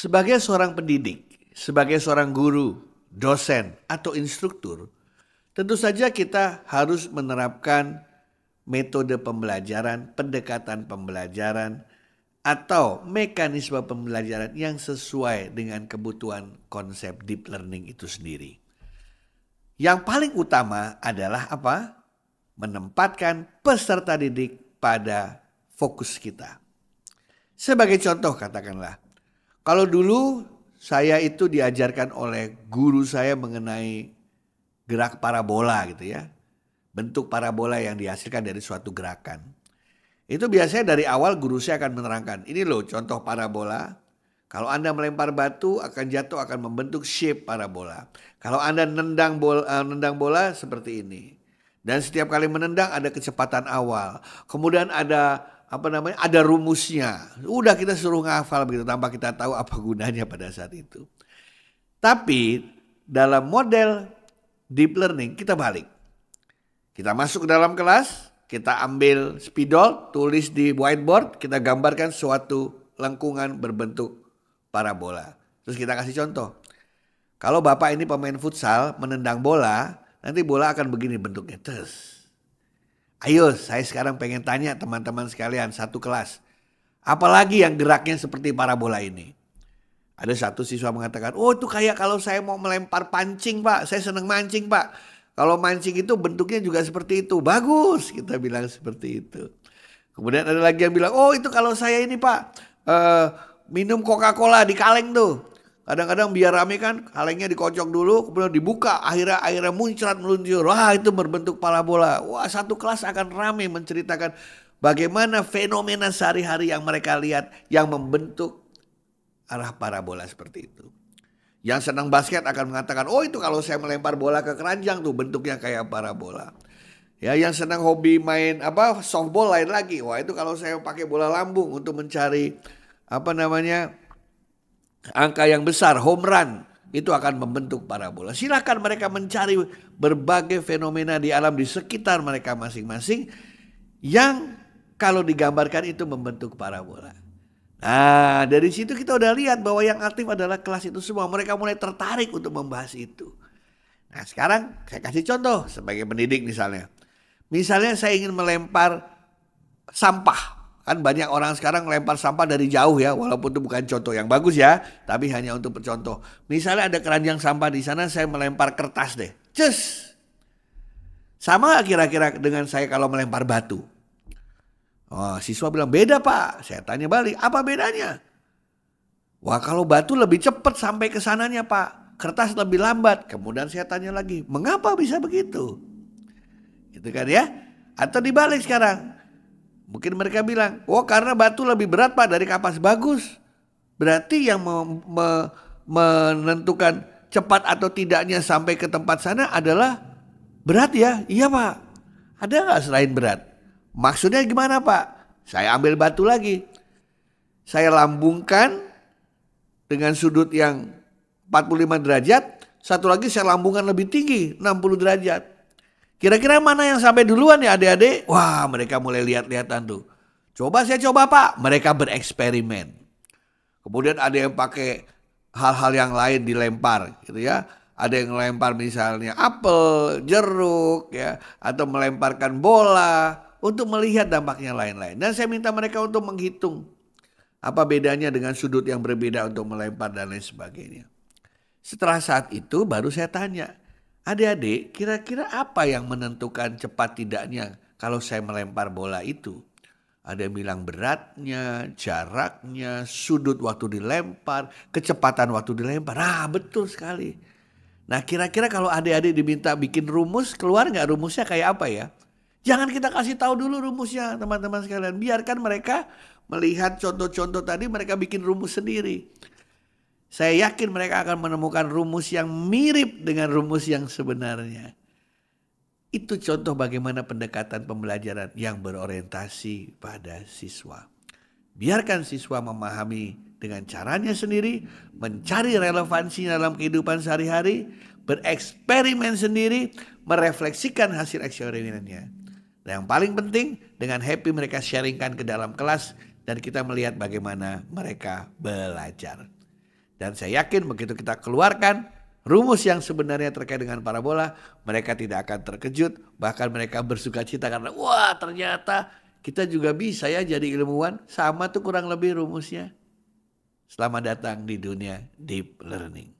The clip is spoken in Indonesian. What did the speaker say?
Sebagai seorang pendidik, sebagai seorang guru, dosen, atau instruktur, tentu saja kita harus menerapkan metode pembelajaran, pendekatan pembelajaran, atau mekanisme pembelajaran yang sesuai dengan kebutuhan konsep deep learning itu sendiri. Yang paling utama adalah apa? Menempatkan peserta didik pada fokus kita. Sebagai contoh katakanlah, kalau dulu saya itu diajarkan oleh guru saya mengenai gerak parabola gitu ya. Bentuk parabola yang dihasilkan dari suatu gerakan. Itu biasanya dari awal guru saya akan menerangkan, ini loh contoh parabola. Kalau Anda melempar batu akan jatuh akan membentuk shape parabola. Kalau Anda nendang bola seperti ini. Dan setiap kali menendang ada kecepatan awal. Kemudian ada ada rumusnya. Udah kita suruh ngafal begitu tanpa kita tahu apa gunanya pada saat itu. Tapi dalam model deep learning kita balik. Kita masuk ke dalam kelas, kita ambil spidol, tulis di whiteboard, kita gambarkan suatu lengkungan berbentuk parabola. Terus kita kasih contoh. Kalau Bapak ini pemain futsal menendang bola, nanti bola akan begini bentuknya. Terus. Ayo saya sekarang pengen tanya teman-teman sekalian satu kelas. Apalagi yang geraknya seperti parabola ini? Ada satu siswa mengatakan, oh itu kayak kalau saya mau melempar pancing Pak, saya senang mancing Pak. Kalau mancing itu bentuknya juga seperti itu, bagus kita bilang seperti itu. Kemudian ada lagi yang bilang, oh itu kalau saya ini Pak, minum Coca-Cola di kaleng tuh. Kadang-kadang biar rame kan kalengnya dikocok dulu kemudian dibuka akhirnya muncrat meluncur. Wah itu berbentuk parabola. Wah satu kelas akan rame menceritakan bagaimana fenomena sehari-hari yang mereka lihat yang membentuk arah parabola seperti itu. Yang senang basket akan mengatakan oh itu kalau saya melempar bola ke keranjang tuh bentuknya kayak parabola. Ya yang senang hobi main softball lain lagi. Wah itu kalau saya pakai bola lambung untuk mencari angka yang besar, home run, itu akan membentuk parabola. Silakan mereka mencari berbagai fenomena di alam di sekitar mereka masing-masing yang kalau digambarkan itu membentuk parabola. Nah dari situ kita udah lihat bahwa yang aktif adalah kelas itu semua. Mereka mulai tertarik untuk membahas itu. Nah sekarang saya kasih contoh sebagai pendidik misalnya. Misalnya saya ingin melempar sampah. Kan banyak orang sekarang lempar sampah dari jauh ya, walaupun itu bukan contoh yang bagus ya, tapi hanya untuk contoh. Misalnya ada keranjang sampah di sana, saya melempar kertas deh. Cus. Sama kira-kira dengan saya kalau melempar batu. Oh, siswa bilang beda Pak. Saya tanya balik, apa bedanya? Wah kalau batu lebih cepat sampai ke sananya Pak. Kertas lebih lambat. Kemudian saya tanya lagi, mengapa bisa begitu? Gitu kan ya. Atau dibalik sekarang. Mungkin mereka bilang, oh karena batu lebih berat Pak dari kapas. Bagus. Berarti yang menentukan cepat atau tidaknya sampai ke tempat sana adalah berat ya. Iya Pak. Ada nggak selain berat? Maksudnya gimana Pak? Saya ambil batu lagi. Saya lambungkan dengan sudut yang 45 derajat. Satu lagi saya lambungkan lebih tinggi 60 derajat. Kira-kira mana yang sampai duluan ya adik-adik? Wah mereka mulai lihat-lihatan tuh. Coba saya coba Pak. Mereka bereksperimen. Kemudian ada yang pakai hal-hal yang lain dilempar gitu ya. Ada yang melempar misalnya apel, jeruk ya. Atau melemparkan bola. Untuk melihat dampaknya lain-lain. Dan saya minta mereka untuk menghitung. Apa bedanya dengan sudut yang berbeda untuk melempar dan lain sebagainya. Setelah saat itu baru saya tanya. Adik-adik, kira-kira apa yang menentukan cepat tidaknya kalau saya melempar bola itu? Ada yang bilang beratnya, jaraknya, sudut waktu dilempar, kecepatan waktu dilempar. Nah betul sekali. Nah kira-kira kalau adik-adik diminta bikin rumus, keluar nggak rumusnya kayak apa ya? Jangan kita kasih tahu dulu rumusnya teman-teman sekalian. Biarkan mereka melihat contoh-contoh tadi mereka bikin rumus sendiri. Saya yakin mereka akan menemukan rumus yang mirip dengan rumus yang sebenarnya. Itu contoh bagaimana pendekatan pembelajaran yang berorientasi pada siswa. Biarkan siswa memahami dengan caranya sendiri, mencari relevansinya dalam kehidupan sehari-hari, bereksperimen sendiri, merefleksikan hasil eksperimennya. Dan yang paling penting, dengan happy mereka sharingkan ke dalam kelas dan kita melihat bagaimana mereka belajar. Dan saya yakin begitu kita keluarkan rumus yang sebenarnya terkait dengan parabola, mereka tidak akan terkejut, bahkan mereka bersuka cita karena wah ternyata kita juga bisa ya jadi ilmuwan, sama tuh kurang lebih rumusnya. Selamat datang di dunia deep learning.